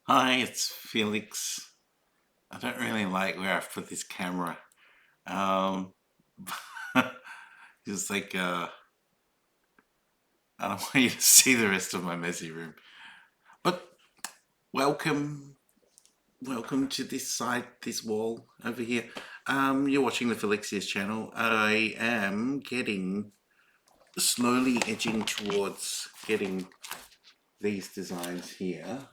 Hi, it's Felix. I don't really like where I've put this camera. Um, it's like I don't want you to see the rest of my messy room. But welcome, welcome to this side, this wall over here. You're watching the Felixia's channel. I am getting slowly edging towards getting these designs here.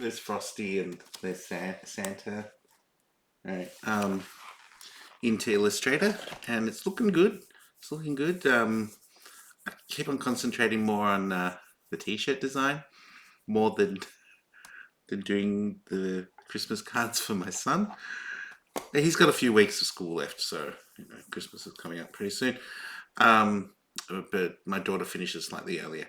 There's Frosty and there's Santa. All right. Into Illustrator, and it's looking good. It's looking good. I keep on concentrating more on the t-shirt design more than doing the Christmas cards for my son. He's got a few weeks of school left, so Christmas is coming up pretty soon. Um, but my daughter finishes slightly earlier,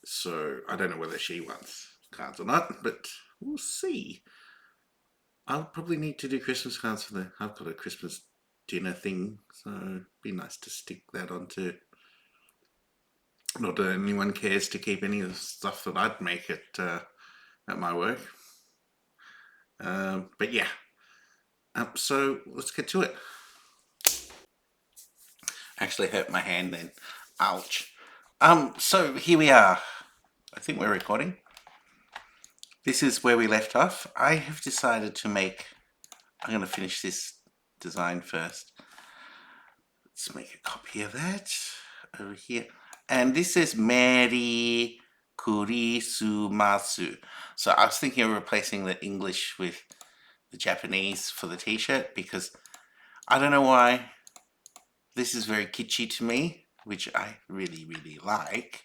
so I don't know whether she wants cards or not, but we'll see. I'll probably need to do Christmas cards for the. I've got a Christmas dinner thing, so it'd be nice to stick that onto. Not that anyone cares to keep any of the stuff that I'd make at my work. But yeah, so let's get to it. Actually hurt my hand then. Ouch. So here we are. I think we're recording. This is where we left off. I have decided to make. I'm going to finish this design first. Let's make a copy of that over here. And this is Meri Kurisumasu. So I was thinking of replacing the English with the Japanese for the t-shirt because I don't know why this is very kitschy to me, which I really, really like.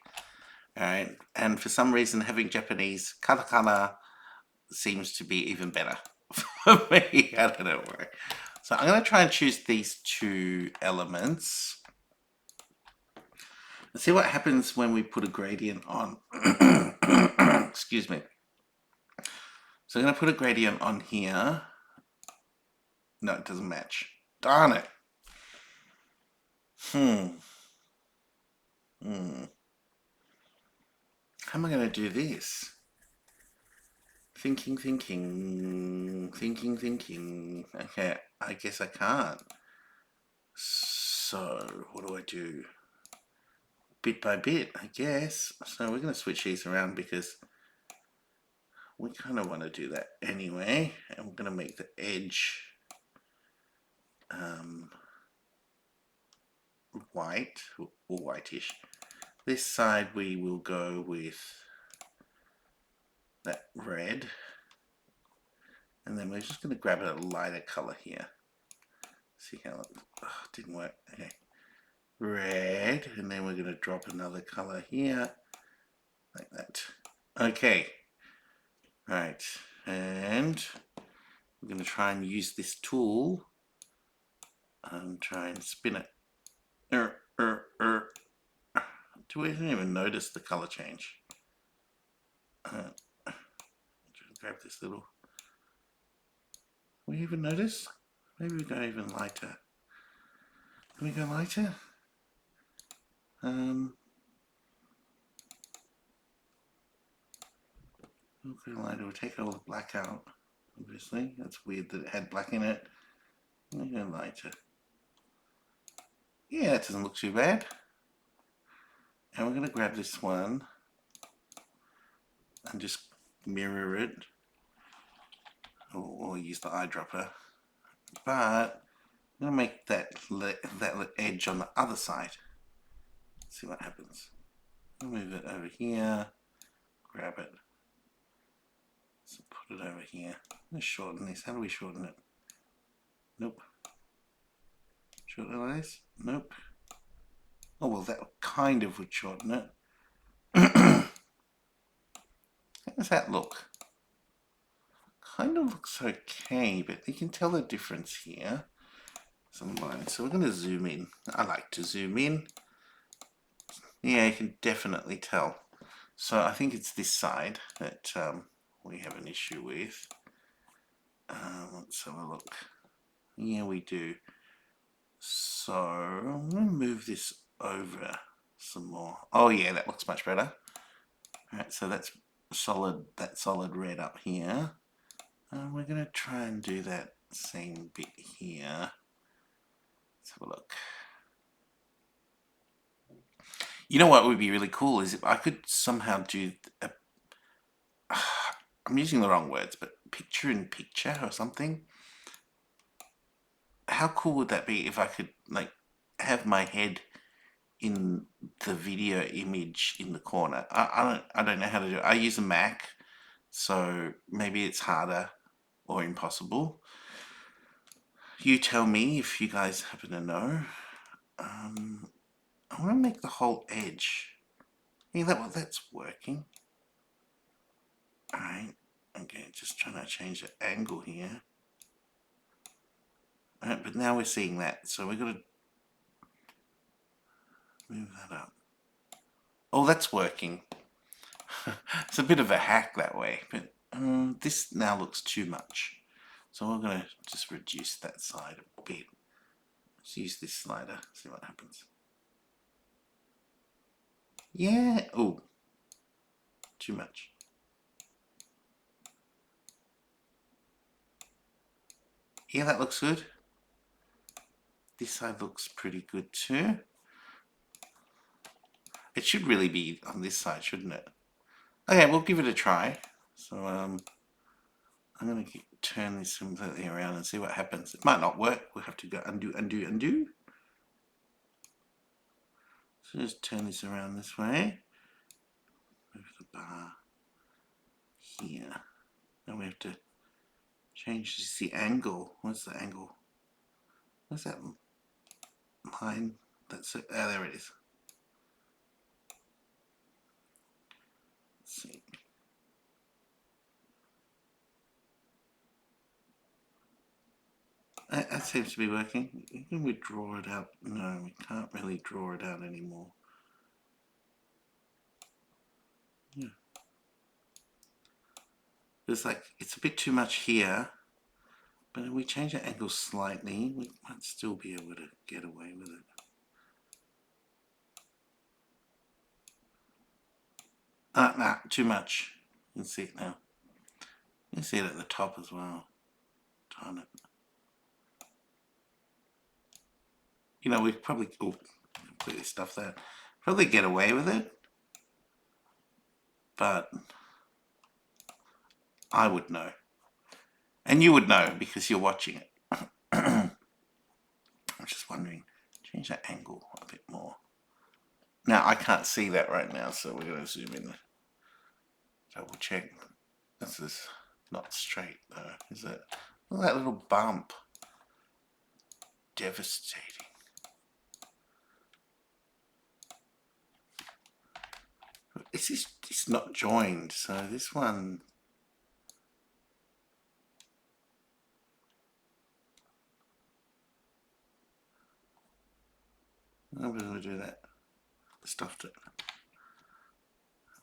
Alright, and for some reason having Japanese katakana seems to be even better for me. I don't know why. So I'm going to try and choose these two elements. Let's see what happens when we put a gradient on. Excuse me. So I'm going to put a gradient on here. No, it doesn't match. Darn it. How am I going to do this? Thinking. Okay, I guess I can't. So, what do I do? Bit by bit, I guess. So we're going to switch these around because we kind of want to do that anyway. And we're going to make the edge white or whitish. This side we will go with that red. And then we're just going to grab a lighter color here. See how it didn't work. Okay. Red, and then we're going to drop another color here, like that. Okay. Right. And we're going to try and use this tool and try and spin it. Do we even notice the color change? Grab this little. We even notice? Maybe we go even lighter. Can we go lighter? We'll go lighter. We'll take all the black out. Obviously, that's weird that it had black in it. We'll go lighter. Yeah, that doesn't look too bad. And we're going to grab this one and just mirror it, or use the eyedropper. But I'm going to make that edge on the other side. Let's see what happens. I'll move it over here, grab it. So put it over here. Let's shorten this. How do we shorten it? Nope. Shorten this? Nope. Oh, well, that kind of would shorten it. How does that look? Kind of looks okay, but you can tell the difference here. Some lines. So we're going to zoom in. I like to zoom in. Yeah, you can definitely tell. So I think it's this side that we have an issue with. Let's have a look. Yeah, we do. So I'm going to move this over some more. Oh yeah, that looks much better. Alright, so that's solid red up here. We're going to try and do that same bit here. Let's have a look. You know what would be really cool is if I could somehow do a, I'm using the wrong words, but picture in picture or something. How cool would that be if I could like have my head in the video image in the corner? I don't know how to do it. I use a Mac, so maybe it's harder or impossible. You tell me if you guys happen to know. I want to make the whole edge. Yeah, that's working. Alright, okay, just trying to change the angle here. Alright, but now we're seeing that, so we've got to move that up. Oh, that's working. It's a bit of a hack that way, but this now looks too much. So we're going to just reduce that side a bit. Let's use this slider, see what happens. Yeah, oh, too much. Yeah, that looks good. This side looks pretty good too. It should really be on this side, shouldn't it? Okay, we'll give it a try. So I'm going to turn this completely around and see what happens. It might not work. We'll have to go undo, undo, undo. So just turn this around this way. Move the bar here. Now we have to change the angle. What's the angle? What's that line? That's it. Oh, there it is. Let's see. That seems to be working. Can we draw it out? No, we can't really draw it out anymore. Yeah. It's like, it's a bit too much here, but if we change the angle slightly, we might still be able to get away with it. Nah, too much. You can see it now. You can see it at the top as well. Darn it. You know, we've probably completely stuffed that. Probably get away with it, but I would know. And you would know because you're watching it. I'm just wondering, change that angle a bit more. Now, I can't see that right now, so we're going to zoom in. Double check. This is not straight though, is it? Look at that little bump. Devastating. It's not joined, so this one. I'm going to do that. Stuffed it.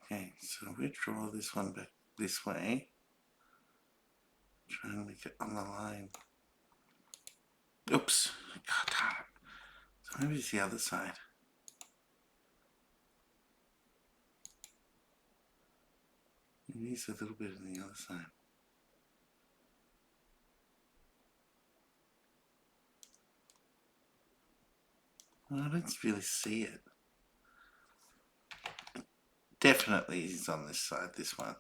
Okay, so we draw this one back this way. Try and make it on the line. Oops. God damn it. So maybe it's the other side. Maybe it's a little bit on the other side. Well, I don't really see it. Definitely is on this side, this one.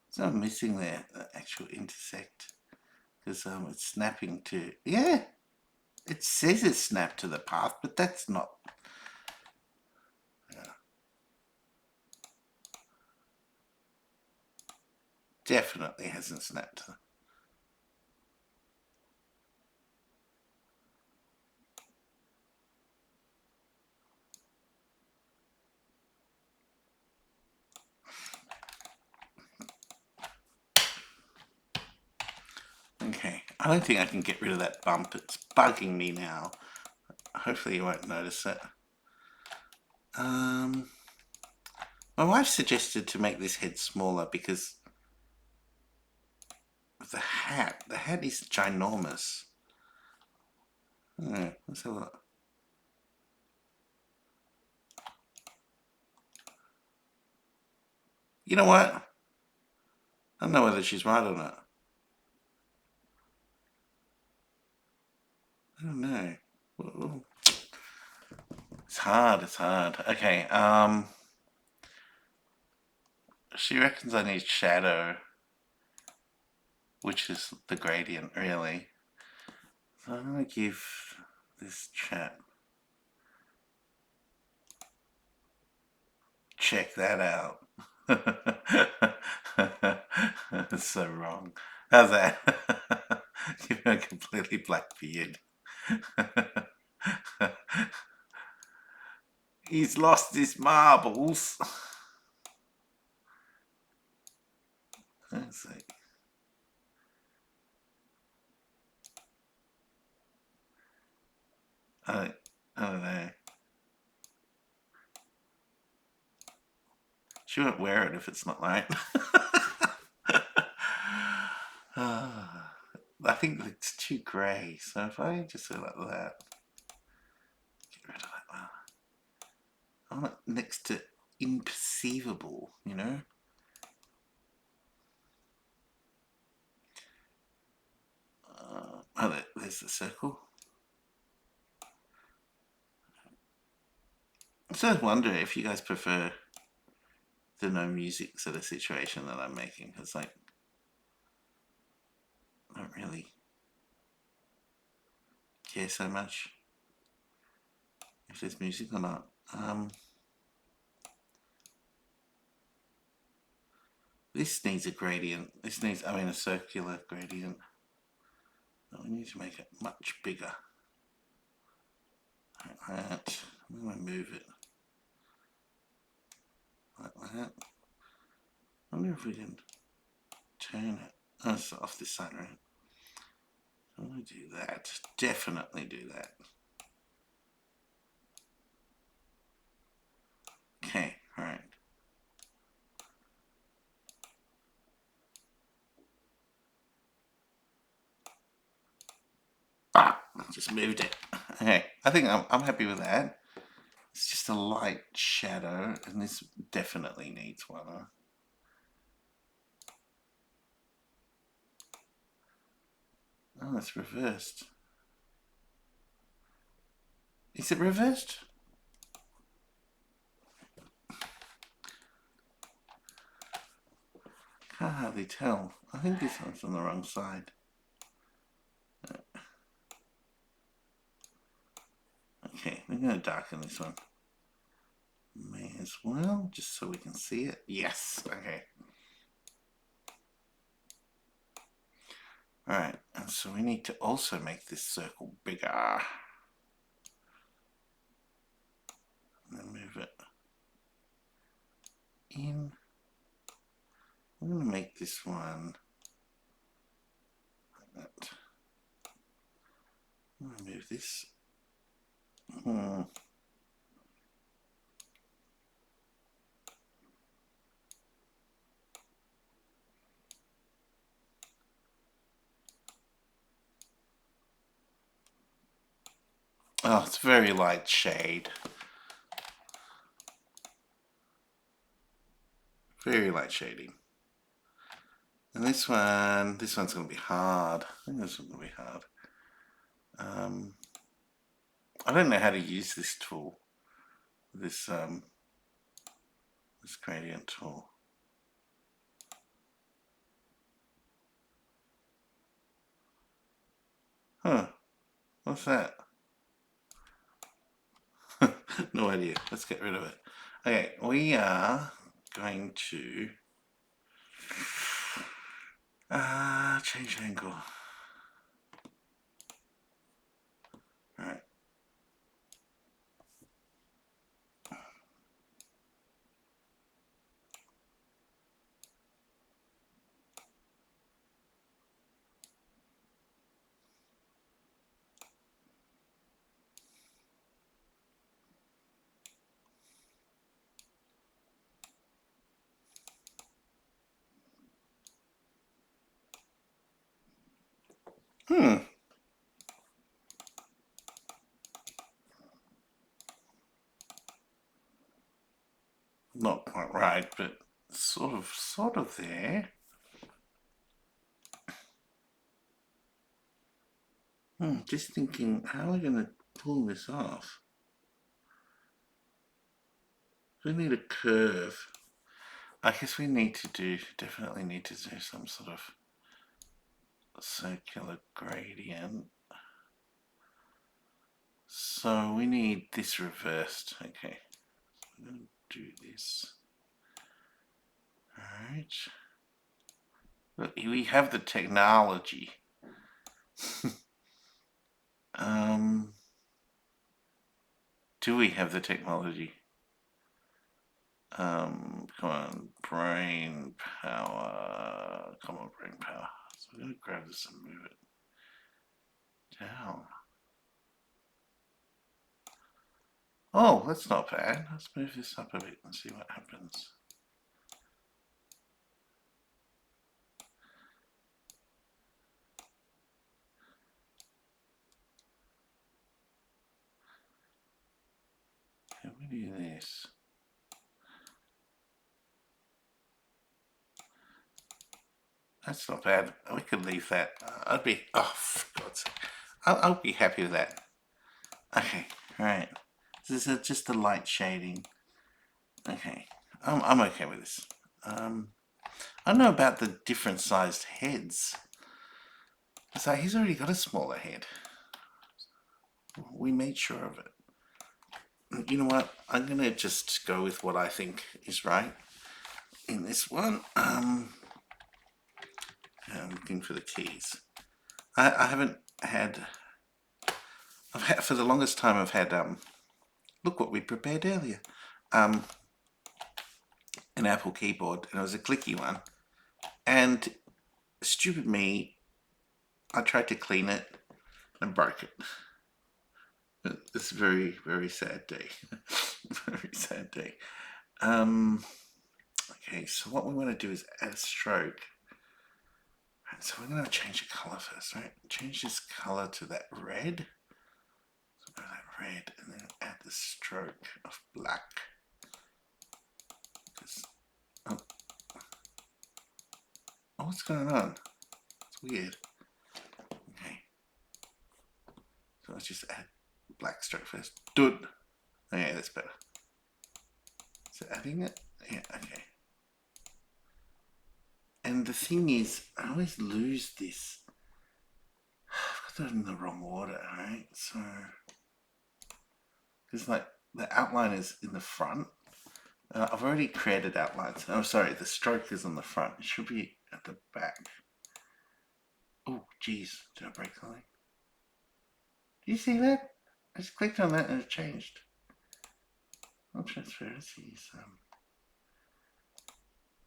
So I'm missing there, the actual intersect, because it's snapping to, yeah, it says it's snapped to the path, but that's not. Yeah. Definitely hasn't snapped to the. Okay, I don't think I can get rid of that bump. It's bugging me now. Hopefully you won't notice it. My wife suggested to make this head smaller because of the hat. The hat is ginormous. Oh, let's have a look. You know what? I don't know whether she's right or not. I don't know. Ooh. It's hard, it's hard. Okay, she reckons I need shadow, which is the gradient, really. So I'm gonna give this chap. Check that out. That's so wrong. How's that? Give him a completely black beard. He's lost his marbles. Let's see. I don't know. She won't wear it if it's not right. I think it's too grey, so if I just go like that, get rid of that one. I want it next to imperceivable, you know? Oh, there's the circle. I sort of wonder if you guys prefer the no music sort of situation that I'm making. It's like, I don't really care so much if there's music or not. This needs a gradient. This needs, I mean, a circular gradient. We need to make it much bigger. Like that. I'm going to move it like that. I wonder if we can turn it. Oh, it's off this side, right? I'm going to do that. Definitely do that. Okay, alright. Just moved it. Okay, I think I'm happy with that. It's just a light shadow, and this definitely needs one. Oh, it's reversed. Is it reversed? Can't hardly tell. I think this one's on the wrong side. Okay, we're going to darken this one. May as well, just so we can see it. Yes, okay. Alright, and so we need to also make this circle bigger. And then move it in. I'm going to make this one like that. I'm going to move this. Oh, it's very light shade. Very light shading. And this one's going to be hard. I think this one's going to be hard. I don't know how to use this tool. This gradient tool. Huh. What's that? No idea. Let's get rid of it. Okay, we are going to change angle. Alright. Hmm. Not quite right, but sort of there. Just thinking, how are we going to pull this off? We need a curve. I guess we definitely need to do some sort of circular gradient. So we need this reversed. Okay, I'm going to do this. Alright. Look, we have the technology. Do we have the technology? Come on, brain power. Come on, brain power. So I'm going to grab this and move it down. Oh, that's not bad. Let's move this up a bit and see what happens. Can we do this? That's not bad. We could leave that. I'd be, oh, for God's sake. I'll be happy with that. Okay, alright. This is just a light shading. Okay, I'm okay with this. I don't know about the different sized heads. So he's already got a smaller head. We made sure of it. You know what? I'm gonna just go with what I think is right in this one. I'm looking for the keys. I haven't had. For the longest time I've had look what we prepared earlier. An Apple keyboard, and it was a clicky one. And stupid me, I tried to clean it and broke it. It's a very, very sad day. Very sad day. Okay, so what we want to do is add a stroke. Right, so we're going to change the color first, right? Change this color to that red. So go that red, and then add the stroke of black. Oh, what's going on? It's weird. Okay. So let's just add black stroke first. Do it. Okay, that's better. So adding it? Yeah, okay. And the thing is, I always lose this. I've got that in the wrong order, right? So, because like the outline is in the front. I've already created outlines. Oh, sorry, the stroke is on the front. It should be at the back. Oh, geez, did I break something? Do you see that? I just clicked on that and it changed. Oh, transparency is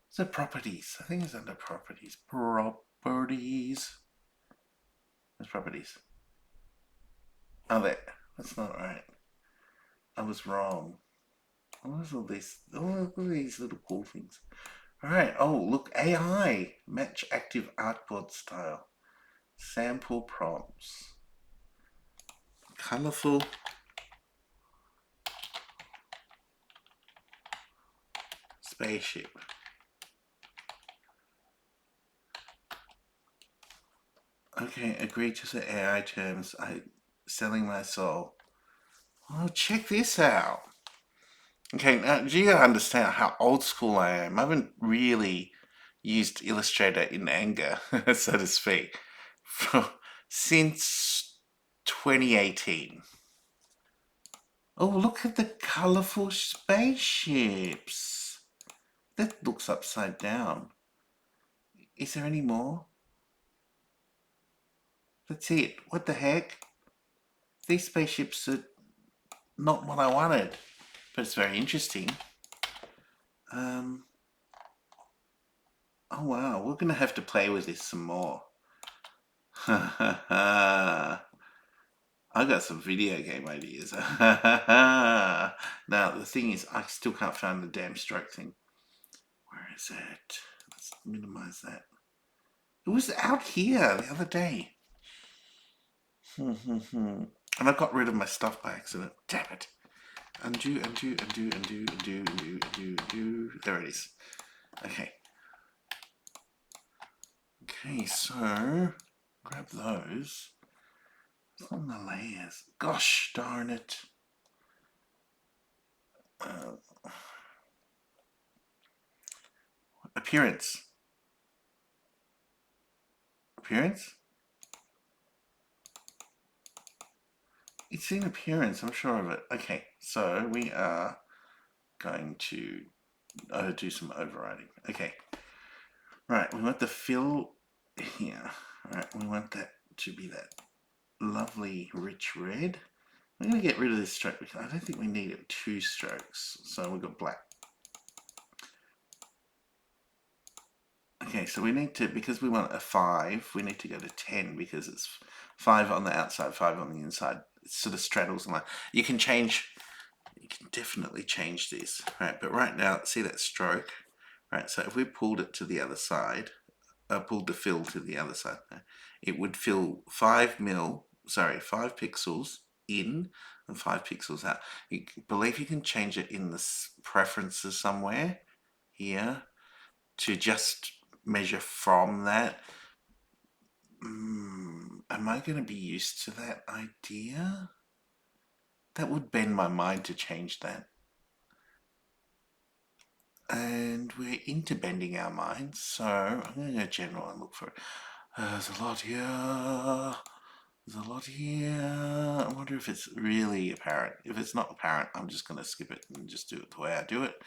so properties. I think it's under properties. Properties. There's properties. Oh, that's not right. I was wrong. What are all these little cool things? All right. Oh, look, AI match active artboard style. Sample prompts. Colorful. Spaceship. Okay, agree to the AI terms. Selling my soul. Oh, check this out. Okay, now do you understand how old school I am? I haven't really used Illustrator in anger, so to speak, since 2018. Oh, look at the colorful spaceships. That looks upside down. Is there any more? That's it. What the heck? These spaceships are not what I wanted, but it's very interesting. Oh wow, we're gonna have to play with this some more. Ha ha ha. I got some video game ideas. Now the thing is, I still can't find the damn stroke thing. Where is it? Let's minimize that. It was out here the other day. And I got rid of my stuff by accident. Damn it. Undo. There it is. Okay. Okay, so grab those. It's on the layers. Gosh darn it. Appearance. Appearance? It's in appearance, I'm sure of it. Okay, so we are going to do some overriding. Okay. Right, we want the fill here. Right, we want that to be that lovely rich red. I'm going to get rid of this stroke because I don't think we need it 2 strokes. So we've got black. Okay, so we need to, because we want a 5, we need to go to 10 because it's 5 on the outside, 5 on the inside. It sort of straddles the line. You can definitely change this, right? But right now, see that stroke, right? So if we pulled it to the other side, pulled the fill to the other side, it would fill 5 pixels in and 5 pixels out. You believe you can change it in the preferences somewhere here to just measure from that. Am I going to be used to that idea? That would bend my mind to change that. And we're into bending our minds, so I'm going to go general and look for it. There's a lot here. There's a lot here. I wonder if it's really apparent. If it's not apparent, I'm just going to skip it and just do it the way I do it.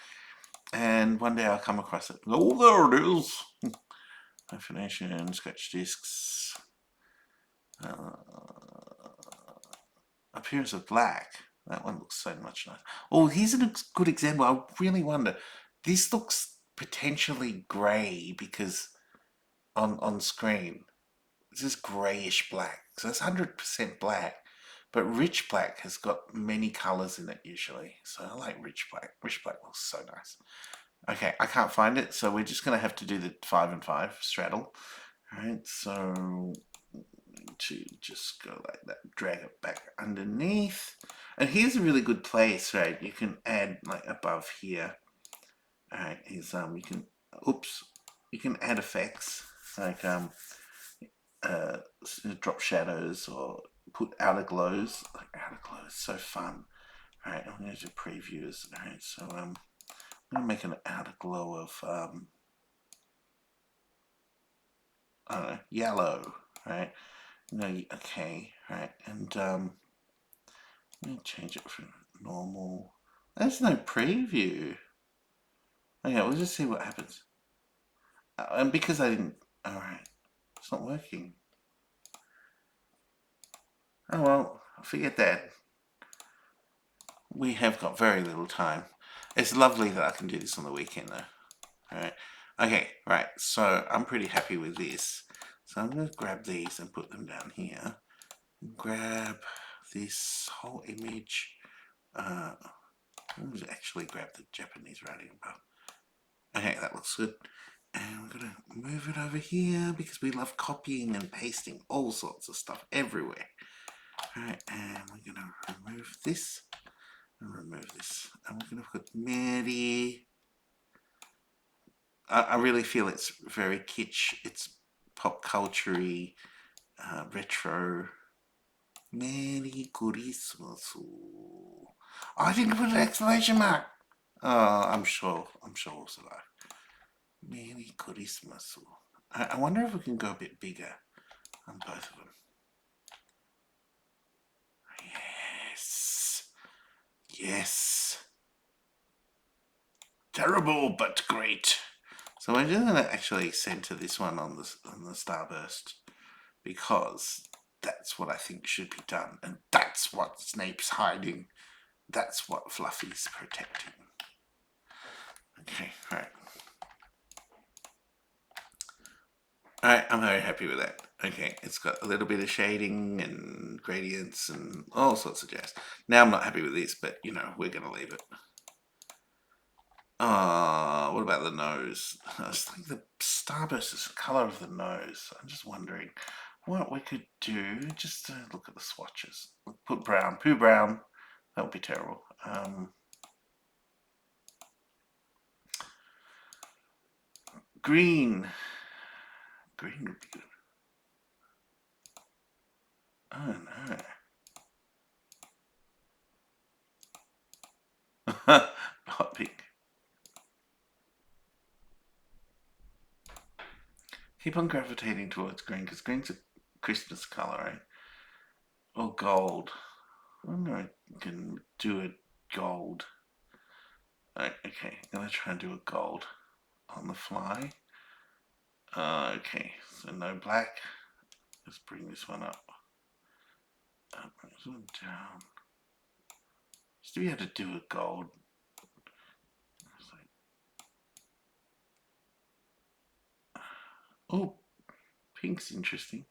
And one day I'll come across it. Oh, there it is. Definition, sketch discs. Appearance of black. That one looks so much nicer. Oh, here's a good example. I really wonder. This looks potentially grey because on screen. This is greyish black. So it's 100% black. But rich black has got many colours in it usually. So I like rich black. Rich black looks so nice. Okay, I can't find it, so we're just going to have to do the 5 and 5 straddle. Alright, so to just go like that, drag it back underneath. And here's a really good place, right? You can add like above here. Alright, is you can add effects like drop shadows or put outer glows. Like outer glows, so fun. Alright, I'm going to do previews. Alright, so I'm going to make an outer glow of I don't know, yellow, right? No, okay, right, and I'm going to change it from normal. There's no preview. Okay, we'll just see what happens. And because I didn't, alright, it's not working. Oh well, forget that. We have got very little time. It's lovely that I can do this on the weekend though. Alright, okay, right, so I'm pretty happy with this. So I'm going to grab these and put them down here. Grab this whole image. Let's actually grab the Japanese writing above. Okay, that looks good. And we're going to move it over here because we love copying and pasting all sorts of stuff everywhere. Alright, and we're going to remove this and remove this. And we're going to put Mary. I really feel it's very kitsch. It's pop culture-y, retro. Merry Christmas. Oh, I didn't put an exclamation mark. I'm sure we'll survive. Merry Christmas. I wonder if we can go a bit bigger on both of them. Yes. Yes. Terrible but great. So we're just going to actually center this one on the starburst because that's what I think should be done, and that's what Snape's hiding. That's what Fluffy's protecting. Okay, right. Alright, I'm very happy with that. Okay, it's got a little bit of shading and gradients and all sorts of jazz. Now I'm not happy with this, but you know, we're going to leave it. What about the nose? I was thinking the starburst is the colour of the nose. I'm just wondering. what we could do, just look at the swatches. Put brown, poo brown. That would be terrible. Green. Green would be good. Oh no. Hot pink. Keep on gravitating towards green because green's a Christmas colour, right? Or gold. I wonder if I can do a gold. Okay, I'm gonna try and do a gold on the fly. Okay, so no black. Let's bring this one up. Bring this one down. Just to be able to do a gold. Oh, pink's interesting.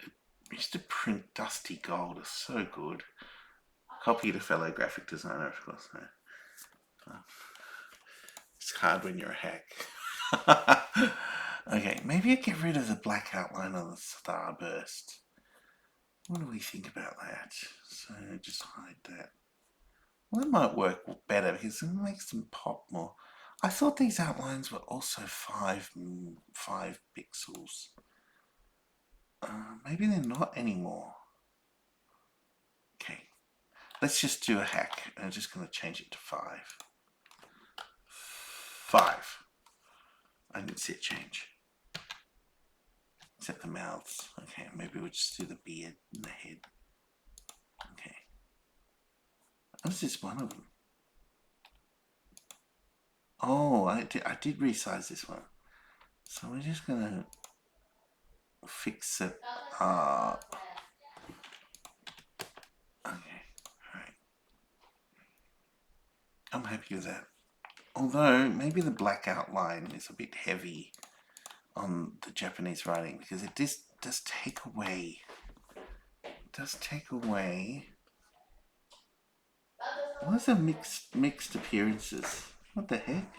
I used to print dusty gold. It's so good. Copied a fellow graphic designer, of course. It's hard when you're a hack. Okay, maybe I get rid of the black outline on the starburst. What do we think about that? So just hide that. Well, that might work better because it makes them pop more. I thought these outlines were also 5 pixels. Maybe they're not anymore. Okay, let's just do a hack. I'm just going to change it to 5. 5. I didn't see it change. Except the mouths. Okay, maybe we'll just do the beard and the head. Okay. That's just one of them. Oh, I did resize this one. So we're just going to fix it up. Okay, alright. I'm happy with that. Although, maybe the black outline is a bit heavy on the Japanese writing because it does take away. It does take away. Why is there mixed appearances? What the heck?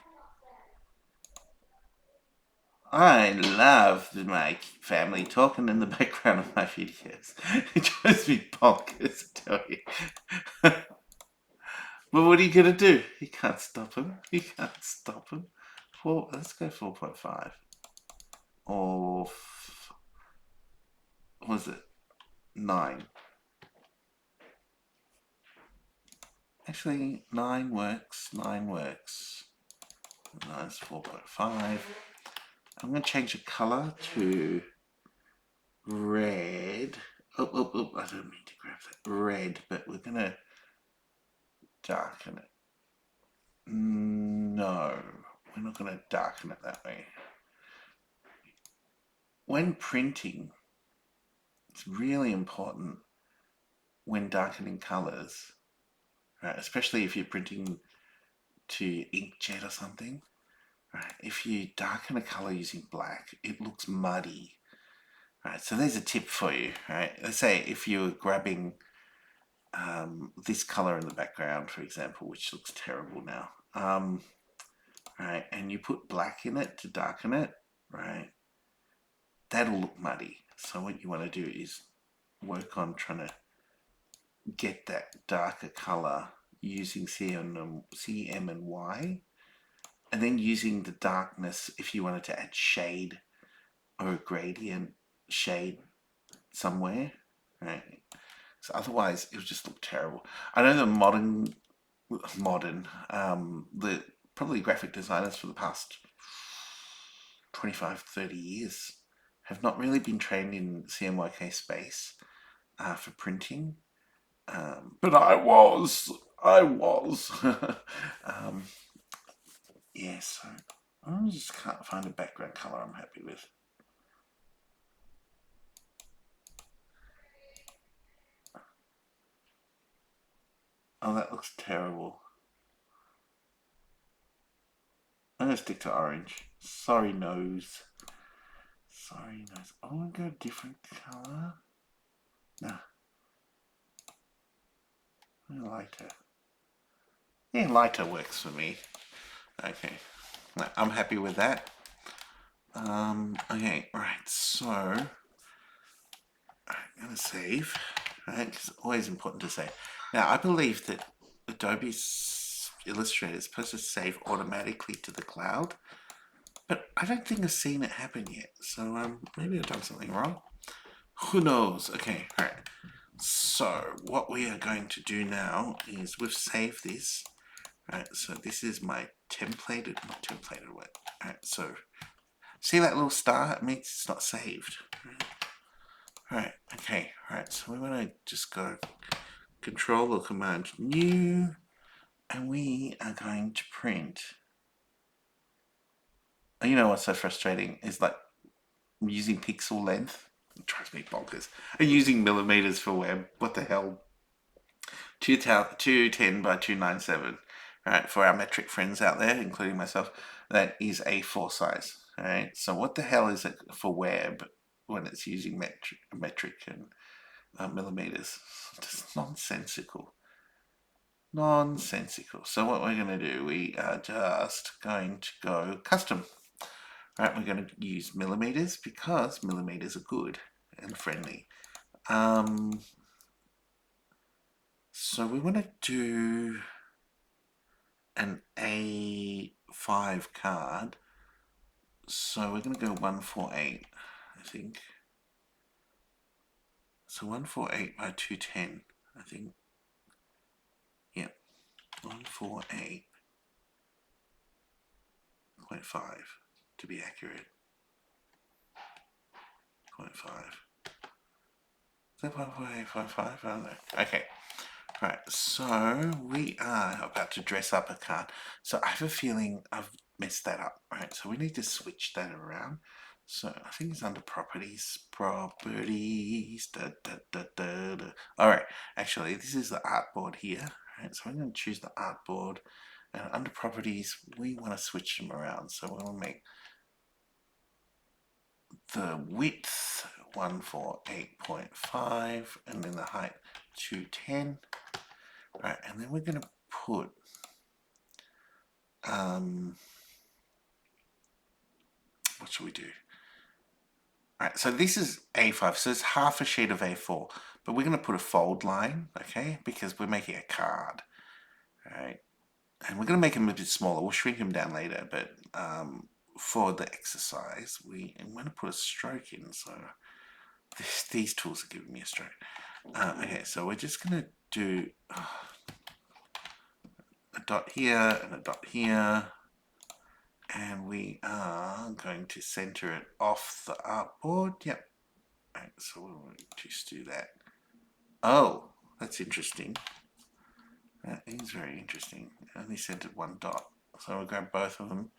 I love my family talking in the background of my videos. It drives me bonkers, I tell you. But what are you going to do? You can't stop him. You can't stop him. Let's go 4.5. Or, what was it? 9. Actually, 9 works. 9 works. That's 4.5. I'm going to change the color to red. I don't mean to grab that. Red, but we're going to darken it. No, we're not going to darken it that way. When printing, it's really important when darkening colors, right? Especially if you're printing to inkjet or something, right? If you darken a color using black, it looks muddy, right? So there's a tip for you, right? Let's say if you're grabbing this color in the background, for example, which looks terrible now, right? And you put black in it to darken it, right? That'll look muddy. So what you want to do is work on trying to get that darker color using CM and Y, and then using the darkness if you wanted to add shade or a gradient shade somewhere, right? So otherwise it would just look terrible. I know the the probably graphic designers for the past 25-30 years have not really been trained in CMYK space for printing. But I was. Yeah, so I just can't find a background color I'm happy with. Oh, that looks terrible. I'm gonna stick to orange. Sorry, nose. Sorry, nose. I want to go a different color. Nah. Lighter. Yeah, lighter works for me. Okay. I'm happy with that. Okay, right, so I'm going to save, right, because it's always important to save. Now, I believe that Adobe's Illustrator is supposed to save automatically to the cloud, but I don't think I've seen it happen yet, so maybe I've done something wrong. Who knows? Okay, all right. So what we are going to do now is we've saved this, right? So this is my templated, not templated way. All right, so see that little star? It means it's not saved. All right, okay, all right. So we want to just go Control or Command New, and we are going to print. You know what's so frustrating is like using pixel length. It drives me bonkers. And using millimeters for web. What the hell? 210 by 297. Right, for our metric friends out there, including myself, that is A4 size. All right, so what the hell is it for web when it's using metric and millimeters? Just nonsensical. Nonsensical. So what we're going to do, we are just going to go custom. Right, we're going to use millimeters because millimeters are good and friendly. So we want to do an A5 card. So we're going to go 148, I think. So 148 by 210, I think. Yeah, 148.5 to be accurate. 0.5. Is that 148.5? I don't know. Okay. Right, so we are about to dress up a card. So I have a feeling I've messed that up. Right, so we need to switch that around. So I think it's under properties. Properties. Da, da, da, da, da. All right, actually, this is the artboard here. Right, so I'm going to choose the artboard. And under properties, we want to switch them around. So we want to make the width 148.5 and then the height 210. Right, and then we're going to put what should we do? Right, so this is A5, so it's half a sheet of A4, but we're going to put a fold line, okay, because we're making a card, right? And we're going to make them a bit smaller. We'll shrink them down later, but for the exercise, I'm going to put a stroke in, so these tools are giving me a stroke. Okay, so we're just going to do a dot here and a dot here. And we are going to center it off the artboard. Yep. Right, so we'll just do that. Oh, that's interesting. That is very interesting. I only centered one dot. So we'll grab both of them.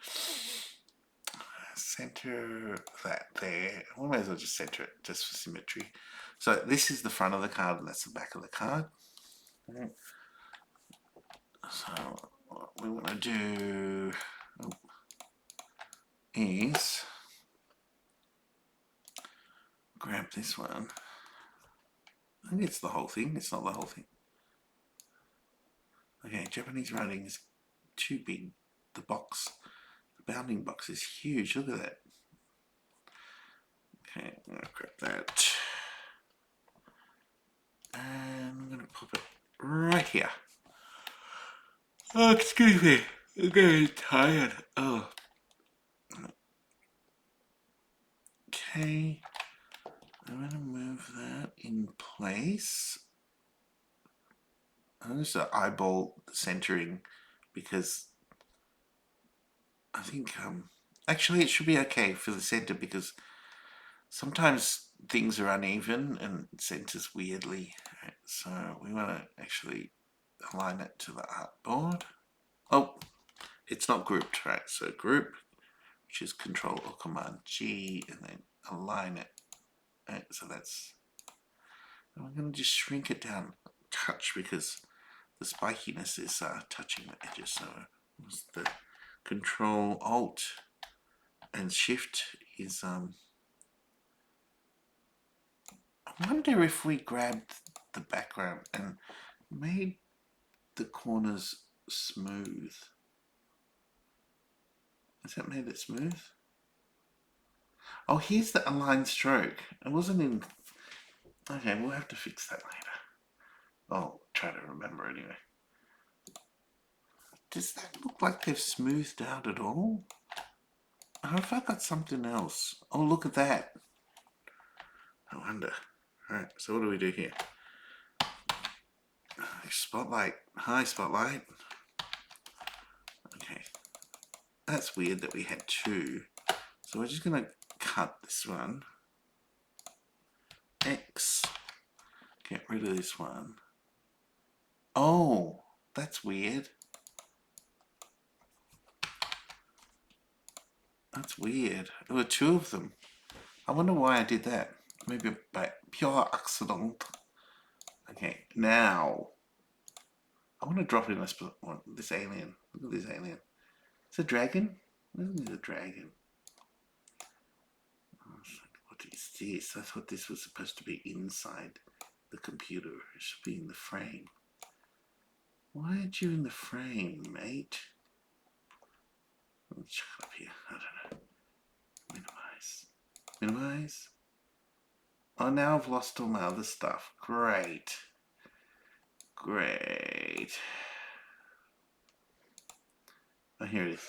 Center that there. We may as well just center it just for symmetry. So this is the front of the card and that's the back of the card. Right. So what we want to do is grab this one. I think it's the whole thing. It's not the whole thing. Okay, Japanese writing is too big. The box, the bounding box is huge. Look at that. Okay, I'm going to grab that. And I'm going to pop it right here. Oh, excuse me. I'm getting tired. Oh. Okay. I'm going to move that in place. I'm just going to eyeball the centering because I think actually it should be okay for the center because sometimes things are uneven and it centers weirdly. Right, so we want to actually align it to the artboard. Oh, it's not grouped, right? So group, which is Control or Command G, and then align it. Right, so that's. And we're going to just shrink it down a touch because the spikiness is touching the edges. So the Control Alt and Shift is I wonder if we grabbed the background and made the corners smooth. Has that made it smooth? Oh, here's the aligned stroke. It wasn't in... Okay, we'll have to fix that later. I'll try to remember anyway. Does that look like they've smoothed out at all? Or have I got something else? Oh, look at that. I wonder. Alright, so what do we do here? Spotlight. Hi, spotlight. Okay. That's weird that we had two. So we're just going to cut this one. X. Get rid of this one. Oh, that's weird. That's weird. There were two of them. I wonder why I did that. Maybe by pure accident. Okay, now I want to drop in this alien. Look at this alien. It's a dragon? Isn't it a dragon? What is this? I thought this was supposed to be inside the computer. It should be in the frame. Why aren't you in the frame, mate? Let's check it up here. I don't know. Minimize. Minimize. Oh, now I've lost all my other stuff. Great. Great. Oh, here it is.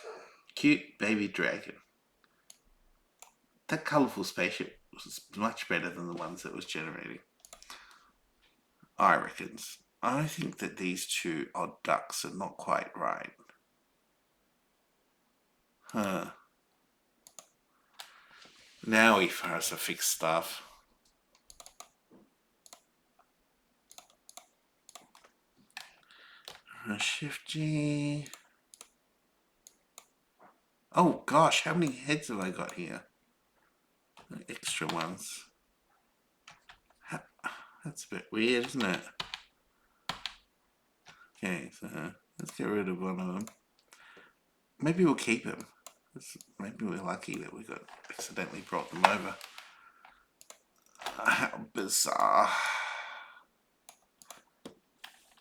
Cute baby dragon. That colourful spaceship was much better than the ones that was generating. I reckons. I think that these two odd ducks are not quite right. Huh. Now we first to fix stuff. Shift G. Oh gosh, how many heads have I got here? Extra ones. That's a bit weird, isn't it? Okay, so let's get rid of one of them. Maybe we'll keep them. Maybe we're lucky that we got accidentally brought them over. How bizarre.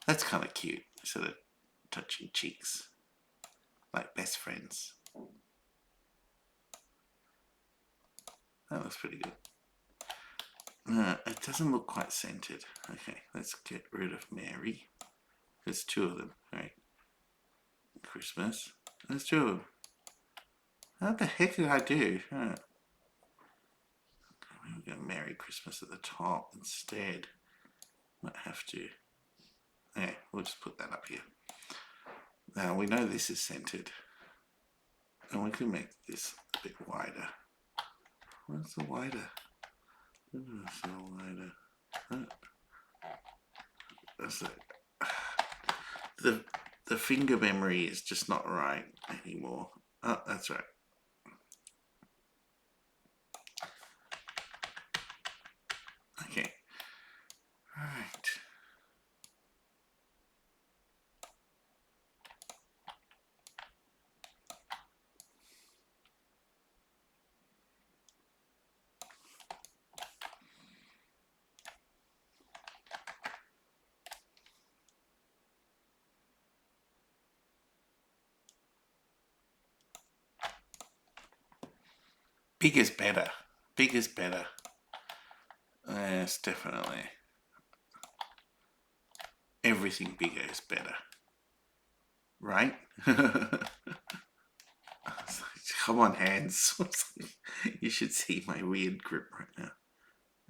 That's kind of cute, sort of touching cheeks, like best friends. That looks pretty good. It doesn't look quite centered. Okay, let's get rid of Mary. There's two of them, right? Christmas. There's two of them. How the heck did I do? We're going to Merry Christmas at the top instead. Might have to. Yeah, we'll just put that up here. Now we know this is centered. And we can make this a bit wider. Where's the wider? That's the wider. That's it. The finger memory is just not right anymore. Oh, that's right. Okay. All right. Big is better. Big is better. Yes, definitely. Everything bigger is better. Right? Come on, hands. You should see my weird grip right now.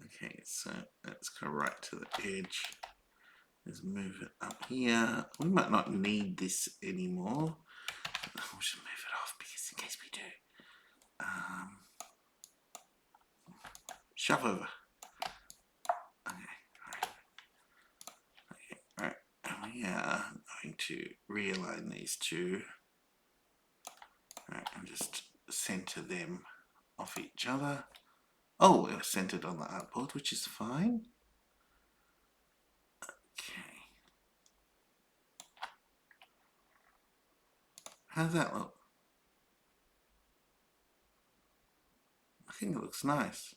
Okay, so let's go right to the edge. Let's move it up here. We might not need this anymore. We'll just move it off because in case we do. Shove over. Okay, alright. And we are going to realign these two. Alright, and just center them off each other. Oh, they're centered on the artboard, which is fine. Okay. How does that look? I think it looks nice.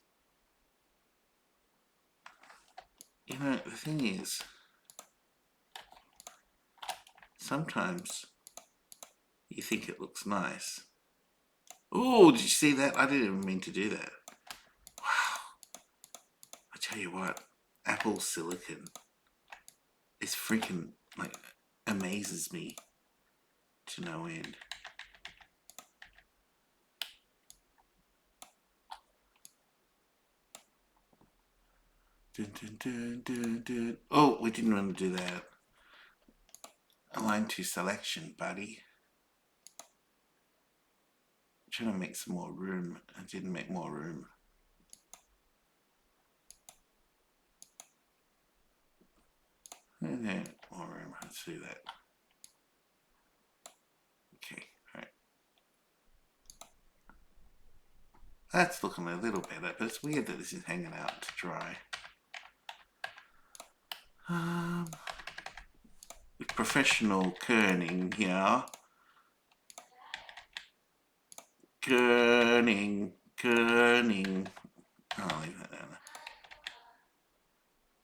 You know, the thing is, sometimes you think it looks nice, Oh, did you see that? I didn't even mean to do that. Wow. I tell you what, Apple Silicon is freaking, like, amazes me to no end. Dun, dun, dun, dun, dun. Oh, we didn't want to do that. Align to selection, buddy. I'm trying to make some more room. I didn't make more room. Okay, more room. Let's do that. Okay, all right. That's looking a little better, but it's weird that this is hanging out to dry. With professional kerning here. Kerning. I'll leave that down.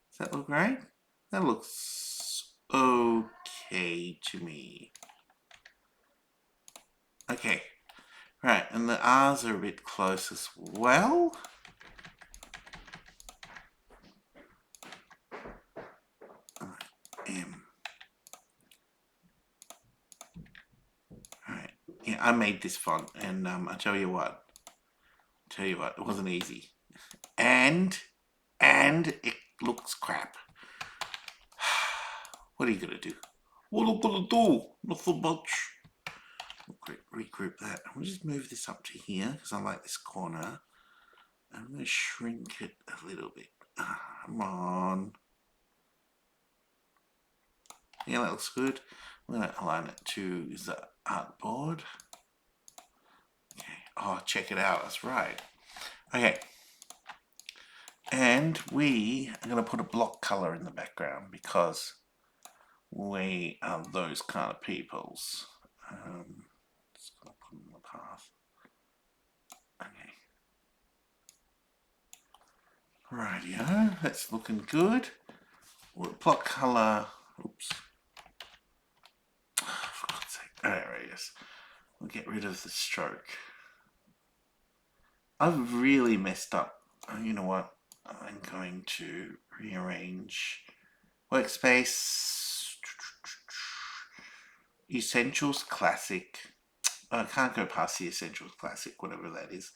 Does that look right? That looks okay to me. Okay, right, and the R's are a bit close as well. M. Alright, yeah, I made this font, and I tell you what, it wasn't easy. And it looks crap. What are you gonna do? What am I gonna do? Not so much. Regroup that. I'll just move this up to here because I like this corner. I'm gonna shrink it a little bit. Come on. Yeah, that looks good. I'm gonna align it to the artboard. Okay. Oh, check it out. That's right. Okay. And we are going to put a block color in the background because we are those kind of peoples. Just going to put in the path. Okay. Rightio, that's looking good. Block color. Oops. Oh, for God's sake. There it is. We'll get rid of the stroke. I've really messed up. You know what? I'm going to rearrange workspace. Essentials Classic. I can't go past the Essentials Classic, whatever that is.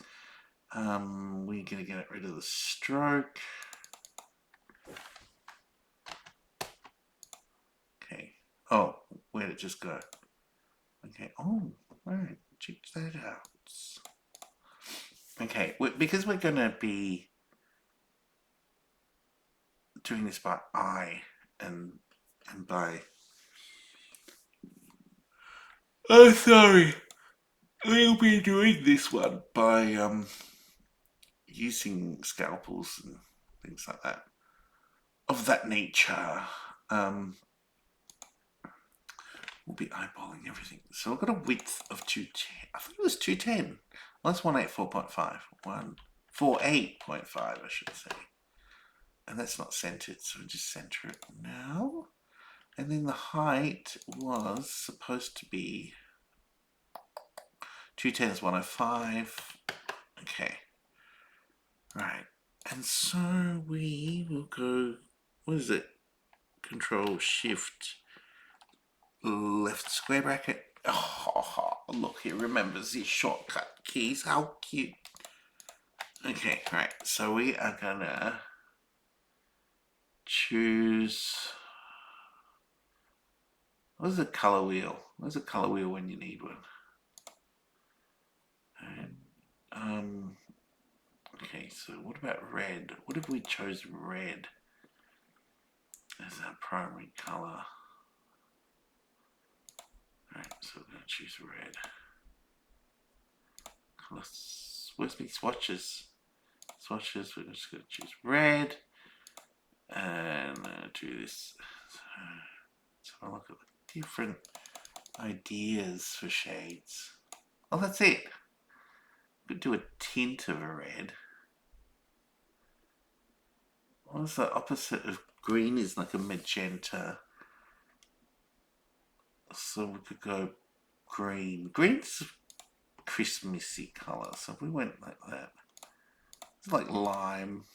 We're going to get rid of the stroke. Okay. Oh, where'd it just go? Okay. Oh, alright. Check that out. Okay, because we're going to be doing this by eye and by... Oh, sorry. We'll be doing this one by using scalpels and things like that. Of that nature. We'll be eyeballing everything. So I've got a width of 210. I think it was 210. Well, that's 184.5. 148.5, I should say. And that's not centered, so we'll just center it now. And then the height was supposed to be 210 is 105. Okay. Right. And so we will go, what is it? Control Shift left square bracket. Oh, look, he remembers his shortcut keys. How cute. Okay, right. So we are gonna choose. What's a color wheel? Where's a color wheel when you need one? And, okay, so what about red? What if we chose red as our primary color? Alright, so we're going to choose red. Where's my swatches? Swatches, we're just going to choose red. And do this. So I'll look at the different ideas for shades. Oh, that's it. We could do a tint of a red. What's the opposite of green? Is like a magenta. So we could go green. Green's Christmassy colour. So if we went like that, it's like lime.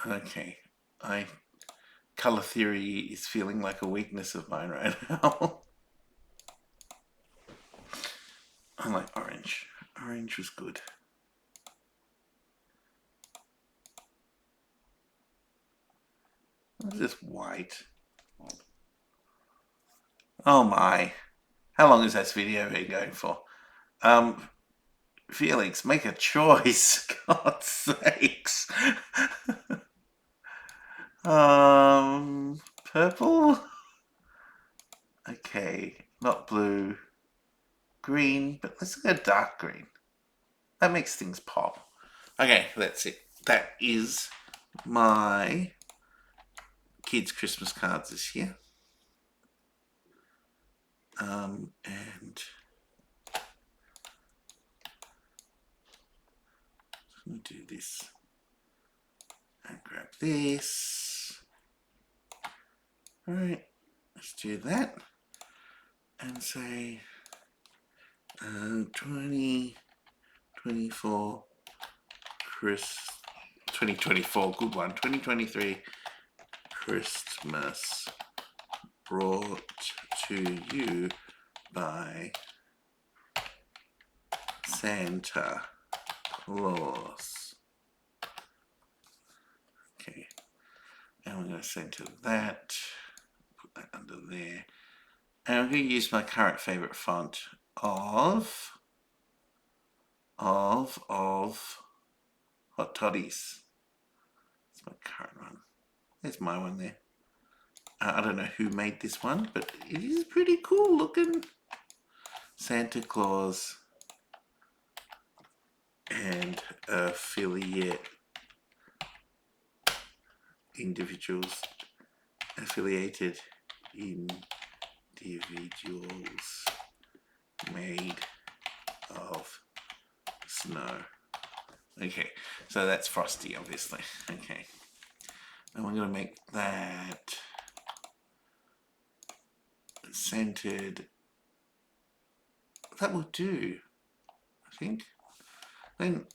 Okay, colour theory is feeling like a weakness of mine right now. I like orange. Orange was good. It's just white. Oh my. How long has this video been going for? Felix, make a choice. God's sakes. Purple? Okay, not blue. Green, but let's go dark green. That makes things pop. Okay, that's it. That is my kids' Christmas cards this year. And I'm going to do this and grab this. Alright, let's do that and say 2024 2024, good one. 2023 Christmas brought to you by Santa Claus. Okay, and we're going to center that, put that under there, and I'm going to use my current favorite font of Hot Toddies. That's my current one. There's my one there. I don't know who made this one, but it is pretty cool looking. Santa Claus and affiliate individuals, affiliated individuals made of snow. Okay, so that's Frosty, obviously. Okay, and we're going to make that centered. That will do, I think. Then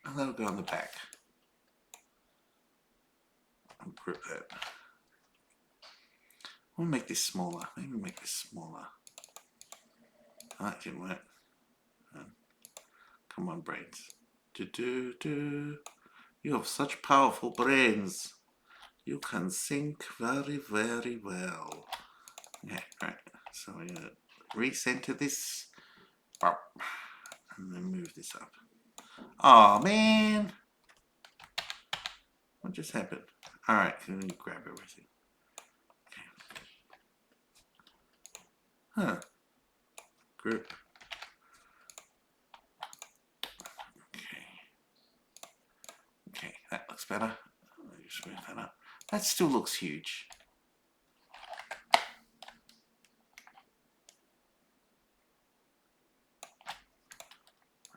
that'll go on the back. I'll grip that. I'll make this smaller. Maybe make this smaller. Oh, that didn't work. Come on, brains. You have such powerful brains. You can think very, very well. Okay, right. So we're going to recenter this. And then move this up. Oh man! What just happened? Alright, let me grab everything. Okay. Huh. Group. Okay, that looks better. Let me just move that up. That still looks huge.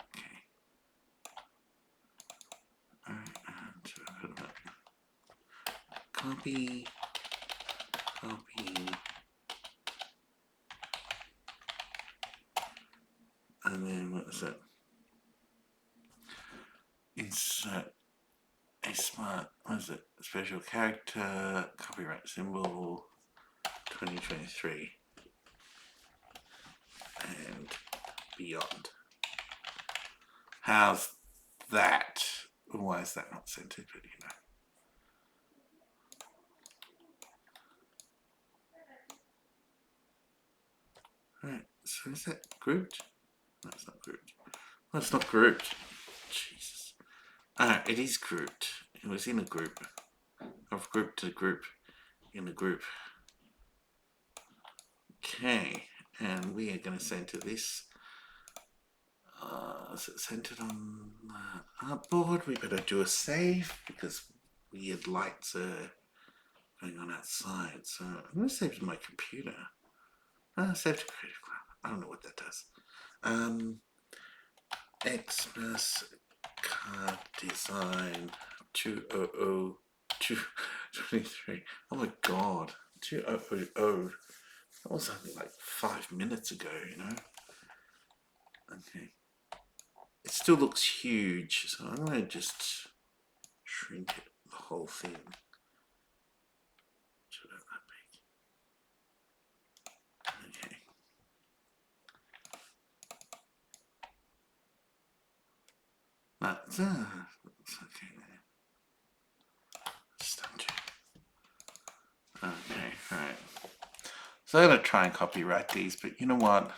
Okay. Alright, and put them up. Copy. And then what is it? Insert a smart, what is it? Special character, copyright symbol, 2023 and beyond. How's that? Why is that not centered? But you know. Alright, so is that grouped? No, it's not grouped. No, it's not grouped. Jesus. It is grouped. It was in a group. I've grouped a group in a group. Okay, and we are going to center this. Is it centered on the artboard? We better do a save because weird lights are going on outside. So I'm going to save to my computer. Save to Creative Cloud. I don't know what that does. Xmas card design 2002 2:23. Oh my god. 2000. That was only like 5 minutes ago, you know? Okay. It still looks huge, so I'm going to just shrink it, the whole thing. It's about that big. Okay. That's okay there. Just undo. Okay, alright. So I'm going to try and copyright these, but you know what?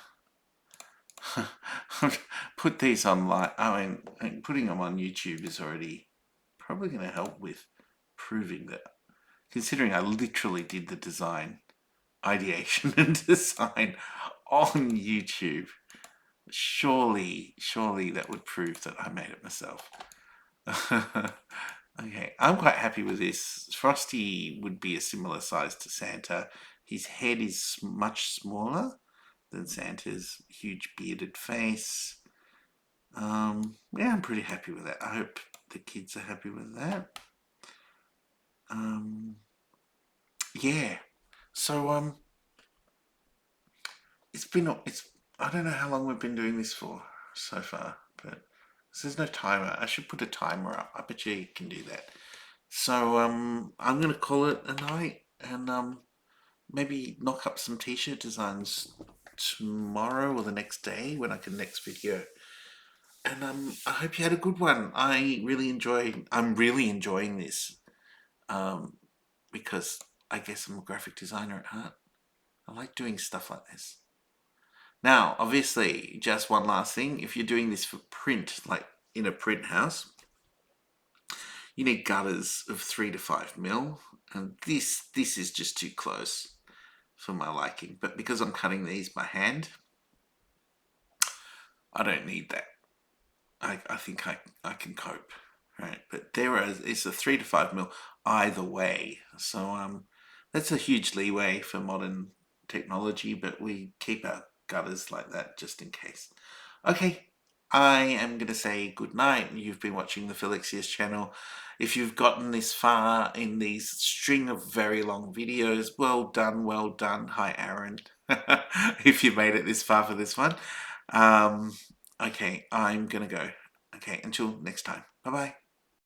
Put these online. I mean, putting them on YouTube is already probably going to help with proving that, considering I literally did the design, ideation and design on YouTube. Surely that would prove that I made it myself. Okay, I'm quite happy with this. Frosty would be a similar size to Santa. His head is much smaller than Santa's huge bearded face. Yeah, I'm pretty happy with that. I hope the kids are happy with that. Yeah. So I don't know how long we've been doing this for so far, but there's no timer. I should put a timer up. I bet you can do that. So I'm gonna call it a night, and maybe knock up some t-shirt designs tomorrow or the next day when I can next video. And I hope you had a good one. I'm really enjoying this. Because I guess I'm a graphic designer at heart. I like doing stuff like this. Now, obviously, just one last thing. If you're doing this for print, like in a print house, you need gutters of 3 to 5 mil, and this is just too close for my liking. But because I'm cutting these by hand, I don't need that. I think I can cope, right? But there is a 3 to 5 mil either way. So that's a huge leeway for modern technology, but we keep our gutters like that just in case. Okay, I am going to say good night. You've been watching the Felixius channel. If you've gotten this far in these string of very long videos, well done, well done. Hi, Aaron. If you made it this far for this one. Okay, I'm going to go. Okay, until next time. Bye-bye.